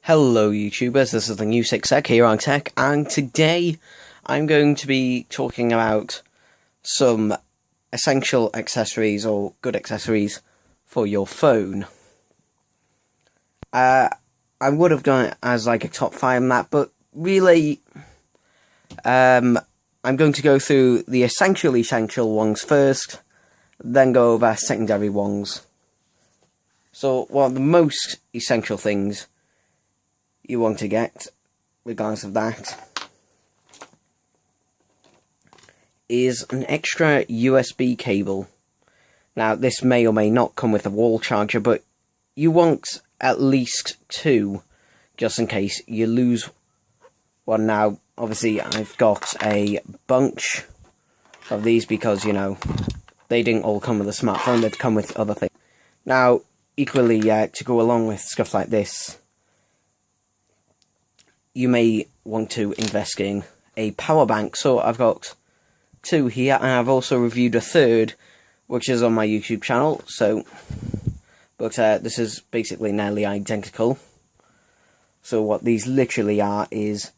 Hello YouTubers, this is the new Otg here on Tech, and today I'm going to be talking about some essential accessories or good accessories for your phone. I would have done it as like a top 5 on that, but really I'm going to go through the essential ones first, then go over secondary ones. So one of the most essential things you want to get, regardless of that, is an extra USB cable. Now, this may or may not come with a wall charger, but you want at least 2, just in case you lose one. Now, obviously, I've got a bunch of these because, you know, they didn't all come with a smartphone, they'd come with other things. Now, equally, to go along with stuff like this, you may want to invest in a power bank. So I've got 2 here, and I've also reviewed a third, which is on my YouTube channel. But this is basically nearly identical. So what these literally are is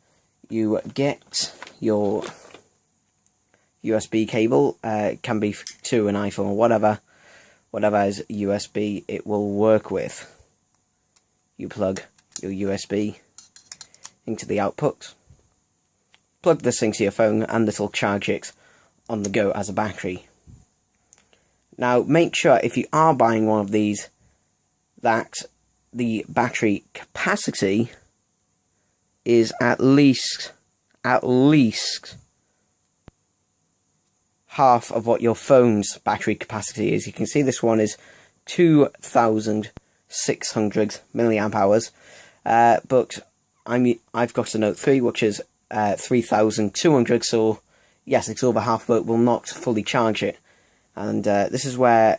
you get your USB cable. It can be to an iPhone or whatever is USB it will work with. You plug your USB into the output, plug this into your phone, and this will charge it on the go as a battery. Now, make sure if you are buying one of these that the battery capacity is at least half of what your phone's battery capacity is. You can see this one is 2,600 milliamp hours, but I've got a Note 3 which is 3,200, so yes, it's over half, but will not fully charge it. And this is where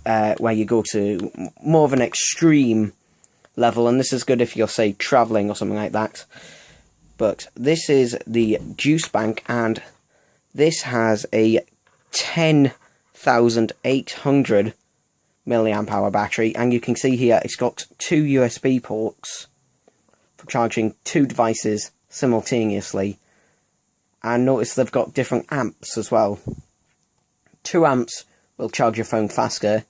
you go to more of an extreme level, and this is good if you're, say, traveling or something like that. But this is the Juice Bank, and this has a 10,800 milliamp hour battery, and you can see here it's got 2 USB ports for charging 2 devices simultaneously. And notice they've got different amps as well. 2 amps will charge your phone faster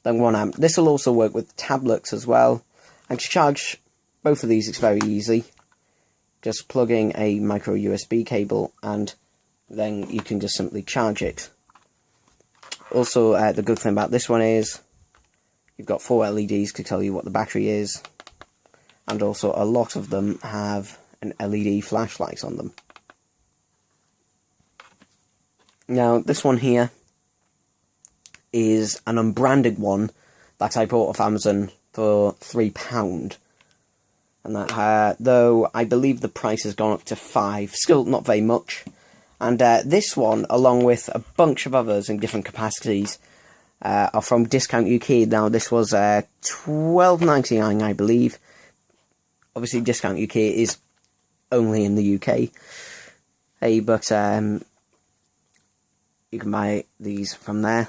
than 1 amp. This will also work with tablets as well. And to charge both of these, it's very easy. Just plugging a micro USB cable, and then you can just simply charge it. Also, the good thing about this one is you've got 4 LEDs to tell you what the battery is. And also, a lot of them have an LED flashlight on them. Now, this one here is an unbranded one that I bought off Amazon for £3. And that, though I believe the price has gone up to £5, still not very much. And this one, along with a bunch of others in different capacities, are from Discount UK. Now, this was £12.99, I believe. Obviously, Discount UK is only in the UK. Hey, but you can buy these from there.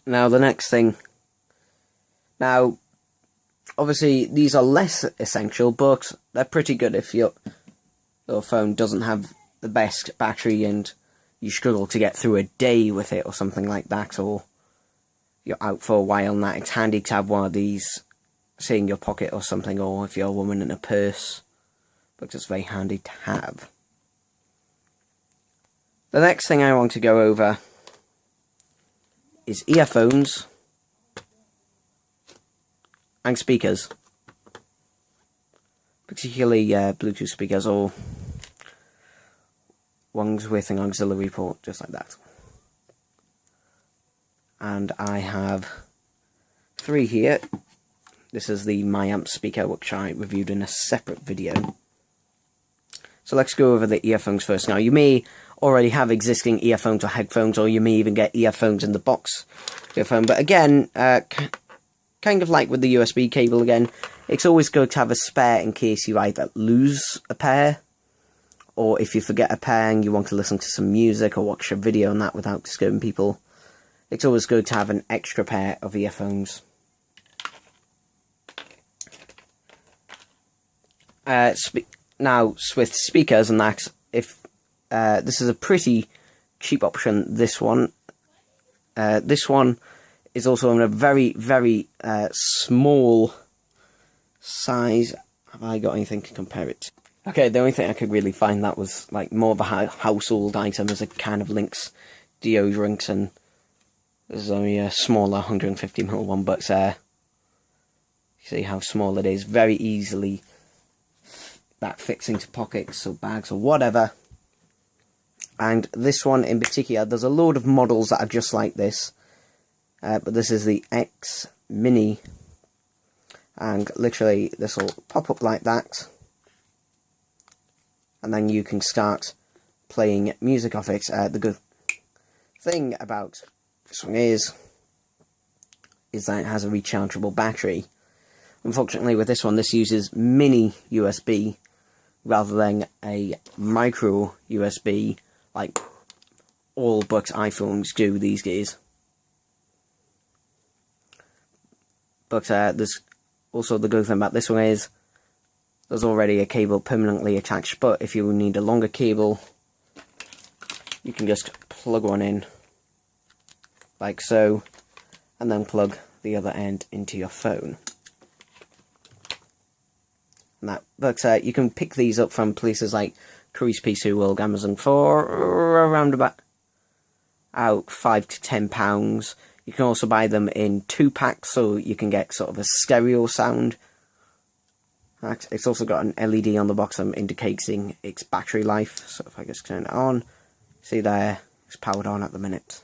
Now, the next thing. Now, obviously, these are less essential, but they're pretty good if your phone doesn't have the best battery and you struggle to get through a day with it or something like that, or you're out for a while and that. It's handy to have one of these, say, in your pocket or something, or if you're a woman, in a purse, but it's very handy to have. The next thing I want to go over is earphones and speakers, particularly Bluetooth speakers or ones with an auxiliary port, just like that. And I have 3 here. This is the MyAmp speaker, which I reviewed in a separate video. So let's go over the earphones first. Now, you may already have existing earphones or headphones, or you may even get earphones in the box earphone. But again, kind of like with the USB cable again, it's always good to have a spare in case you either lose a pair, or if you forget a pair and you want to listen to some music or watch a video on that without disturbing people. It's always good to have an extra pair of earphones. Now, with speakers and that, if this is a pretty cheap option, this one is also in a very, very small size. Have I got anything to compare it to? Okay, the only thing I could really find that was like more of a household item as a can of Lynx deodorant, and this is only a smaller 150ml one, but you see how small it is. Very easily that fits into pockets or bags or whatever. And this one in particular, there's a load of models that are just like this, but this is the X Mini, and literally this will pop up like that, and then you can start playing music off it. The good thing about this one is that it has a rechargeable battery. Unfortunately with this one, this uses mini USB rather than a micro USB like all but iPhones do these days. But there's also the good thing about this one is there's already a cable permanently attached, but if you need a longer cable, you can just plug one in like so, and then plug the other end into your phone. And but you can pick these up from places like Curry's PC World, Amazon for around about £5 to £10. You can also buy them in 2-packs, so you can get sort of a stereo sound. It's also got an LED on the bottom indicating its battery life. So if I just turn it on, see there, it's powered on at the minute.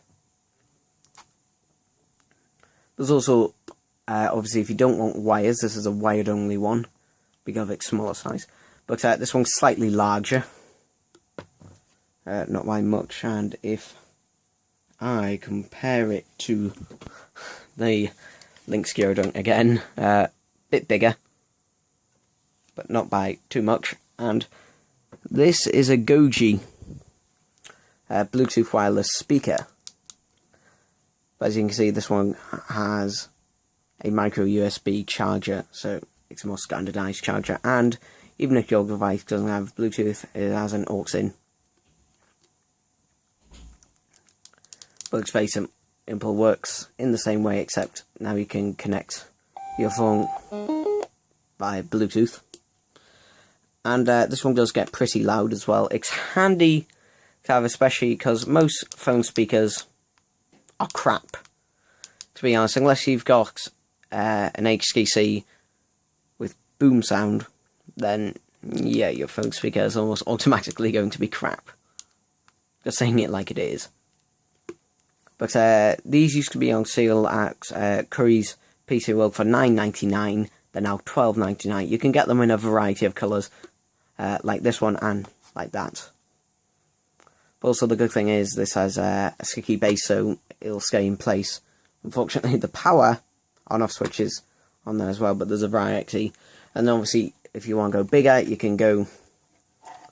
There's also, obviously if you don't want wires, this is a wired only one, because of its smaller size. But this one's slightly larger, not by much, and if I compare it to the Lynx deodorant again, bit bigger, but not by too much. And this is a Goji Bluetooth wireless speaker. But as you can see, this one has a micro USB charger, so it's a more standardized charger. And even if your device doesn't have Bluetooth, it has an aux in. But it's very simple, works in the same way, except now you can connect your phone via Bluetooth. And this one does get pretty loud as well. It's handy to have, especially because most phone speakers are crap, to be honest, unless you've got an HTC with boom sound, then yeah, your phone speaker is almost automatically going to be crap. Just saying it like it is. But these used to be on sale at Curry's PC World for $9.99. They're now $12.99. You can get them in a variety of colours, like this one and like that. But also the good thing is this has a sticky base, so it'll stay in place. Unfortunately, the power on-off switch is on there as well, but there's a variety. And obviously, if you want to go bigger, you can go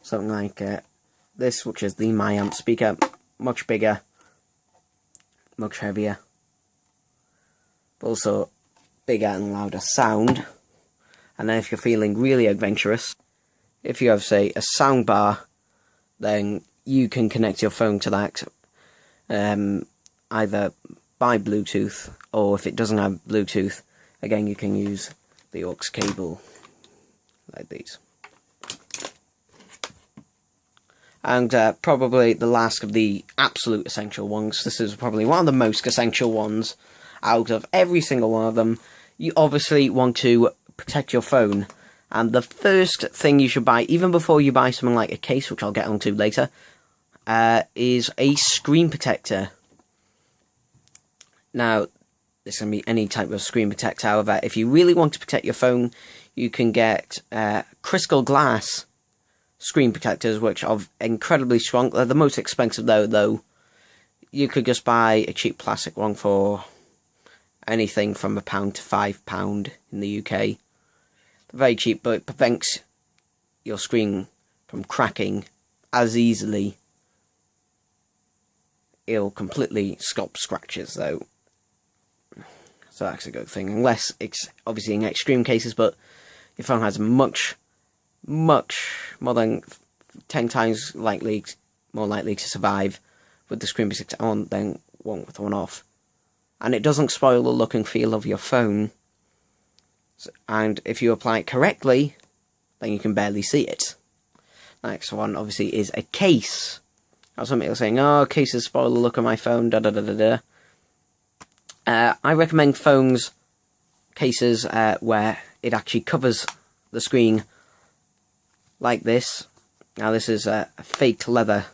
something like this, which is the MyAmp speaker. Much bigger, much heavier, but also bigger and louder sound. And then if you're feeling really adventurous, if you have, say, a sound bar, then you can connect your phone to that either by Bluetooth, or if it doesn't have Bluetooth, again you can use the aux cable like these. And probably the last of the absolute essential ones, this is probably one of the most essential ones out of every single one of them. You obviously want to protect your phone, and the first thing you should buy, even before you buy something like a case, which I'll get onto later, is a screen protector. Now, this can be any type of screen protector. However, if you really want to protect your phone, you can get crystal glass screen protectors, which are incredibly strong. They're the most expensive though. You could just buy a cheap plastic one for anything from £1 to £5 in the UK. They're very cheap, but it prevents your screen from cracking as easily. It'll completely stop scratches though, so that's a good thing, unless it's obviously in extreme cases. But your phone has much much more than 10 times more likely to survive with the screen protector on than one with one off. And it doesn't spoil the look and feel of your phone. And if you apply it correctly, then you can barely see it. Next one, obviously, is a case. Now, some people are saying, oh, cases spoil the look of my phone, da-da-da-da-da. I recommend cases where it actually covers the screen like this. Now, this is a fake leather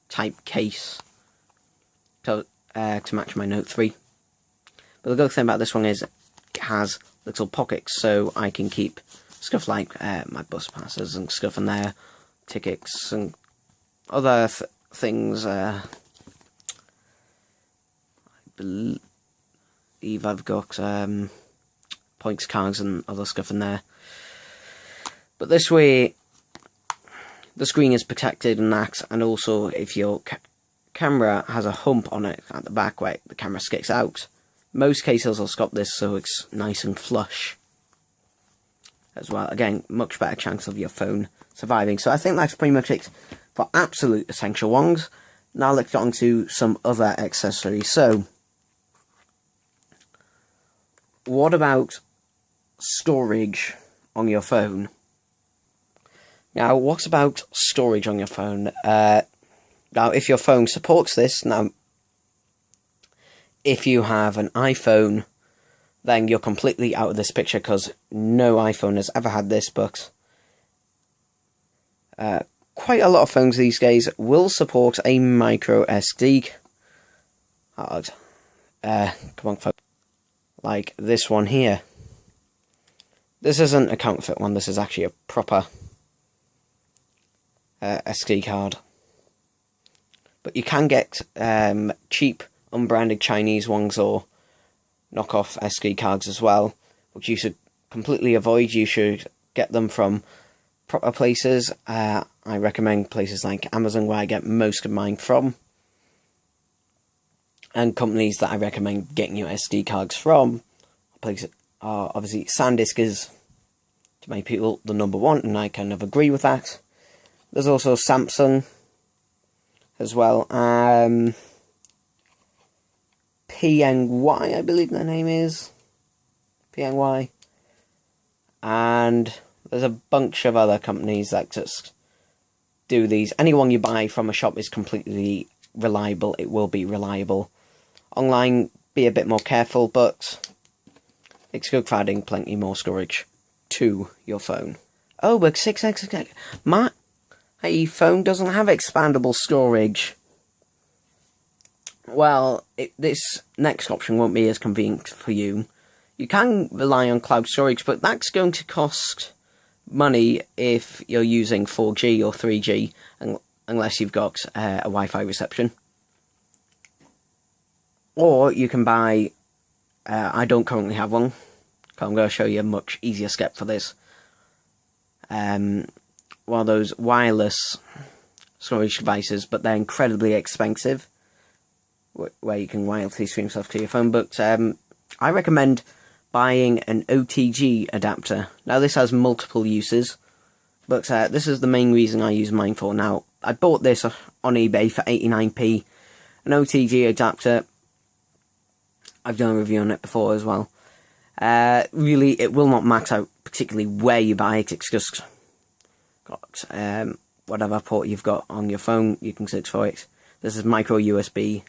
type case to match my Note 3. But the good thing about this one is it has little pockets, so I can keep stuff like my bus passes and stuff in there, tickets and other things. I believe I've got points cards and other stuff in there. But this way, the screen is protected and that, and also if your camera has a hump on it at the back where the camera sticks out, most cases will stop this so it's nice and flush as well. Again, much better chance of your phone surviving. So I think that's pretty much it for absolute essential ones. Now let's get on to some other accessories. So, what about storage on your phone? Now, what about storage on your phone? Now, if your phone supports this, now, if you have an iPhone, then you're completely out of this picture because no iPhone has ever had this, but quite a lot of phones these days will support a micro SD card. Come on, folks. Like this one here. This isn't a counterfeit one, this is actually a proper SD card. But you can get cheap, unbranded Chinese ones or knockoff SD cards as well, which you should completely avoid. You should get them from proper places. I recommend places like Amazon, where I get most of mine from. And companies that I recommend getting your SD cards from places are obviously SanDisk is, to many people, the number one, and I kind of agree with that. There's also Samsung as well. PNY, I believe their name is. PNY. And there's a bunch of other companies that just do these. Anyone you buy from a shop is completely reliable. It will be reliable. Online, be a bit more careful, but it's good for adding plenty more storage to your phone. Oh, but my phone doesn't have expandable storage. Well, this next option won't be as convenient for you. You can rely on cloud storage, but that's going to cost money if you're using 4G or 3G, unless you've got a Wi-Fi reception. Or you can buy, I don't currently have one, so I'm going to show you a much easier step for this. One of those wireless storage devices, but they're incredibly expensive, where you can wirelessly stream stuff to your phone. But I recommend buying an Otg adapter. Now, this has multiple uses, but this is the main reason I use mine for. Now, I bought this on eBay for 89p. An Otg adapter, I've done a review on it before as well. Really, it will not matter out particularly where you buy it. It's just got whatever port you've got on your phone, you can search for it. This is micro USB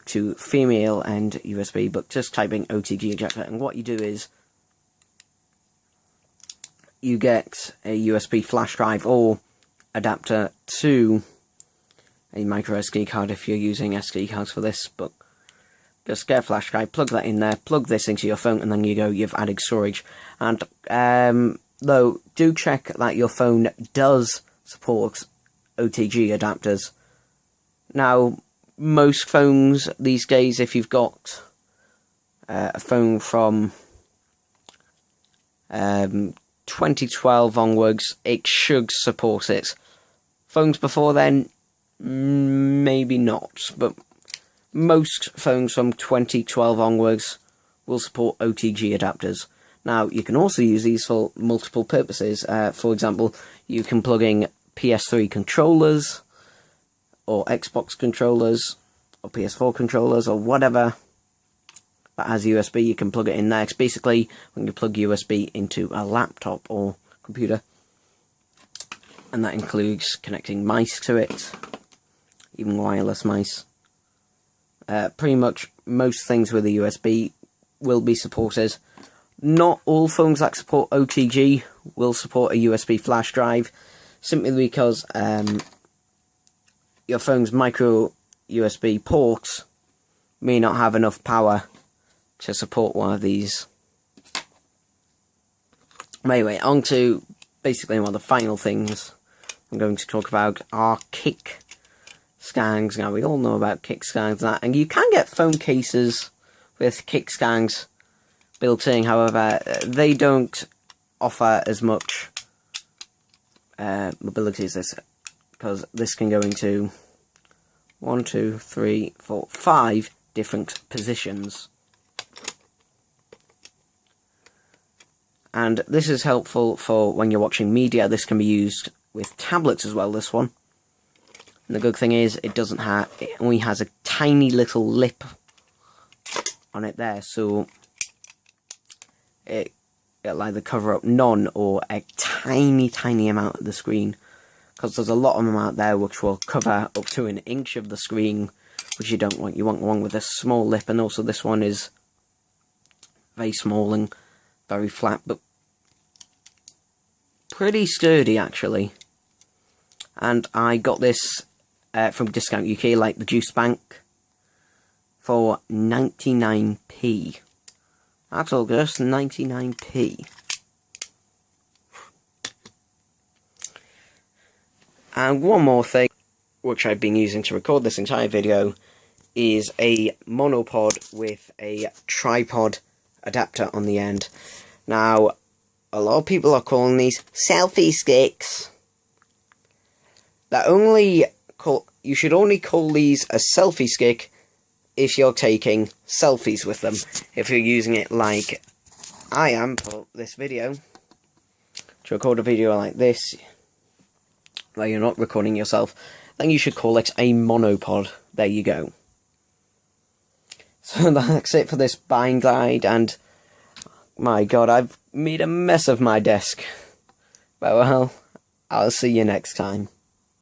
to female end USB, but just type in Otg Injector, and what you do is you get a USB flash drive or adapter to a micro SD card if you're using SD cards for this, but just get a flash drive, plug that in there, plug this into your phone, and then you've added storage. And though, do check that your phone does support Otg adapters. Now, most phones these days, if you've got a phone from 2012 onwards, it should support it. Phones before then, maybe not, but most phones from 2012 onwards will support Otg adapters. Now, you can also use these for multiple purposes. For example, you can plug in PS3 controllers, or Xbox controllers, or PS4 controllers, or whatever that has USB. You can plug it in there. It's basically when you plug USB into a laptop or computer. And that includes connecting mice to it, even wireless mice. Pretty much most things with a USB will be supported. Not all phones that support OTG will support a USB flash drive, simply because your phone's micro USB ports may not have enough power to support one of these. Anyway, on to basically one of the final things I'm going to talk about are kick scans. Now, we all know about kick scans and you can get phone cases with kick scans built in. However, they don't offer as much mobility as this, because this can go into 1, 2, 3, 4, 5 different positions. And this is helpful for when you're watching media. This can be used with tablets as well, this one. And the good thing is it only has a tiny little lip on it there, so it'll either cover up none or a tiny amount of the screen, because there's a lot of them out there which will cover up to 1 inch of the screen, which you don't want. You want one with a small lip, and also this one is very small and very flat, but pretty sturdy actually. And I got this from Discount UK, like the Juice Bank, for 99p. That's all, just 99p. And one more thing, which I've been using to record this entire video, is a monopod with a tripod adapter on the end. Now, a lot of people are calling these selfie sticks. You should only call these a selfie stick if you're taking selfies with them. If you're using it like I am for this video, to record a video like this, where you're not recording yourself, then you should call it a monopod. There you go. So that's it for this buying guide, and my god, I've made a mess of my desk. But well, I'll see you next time.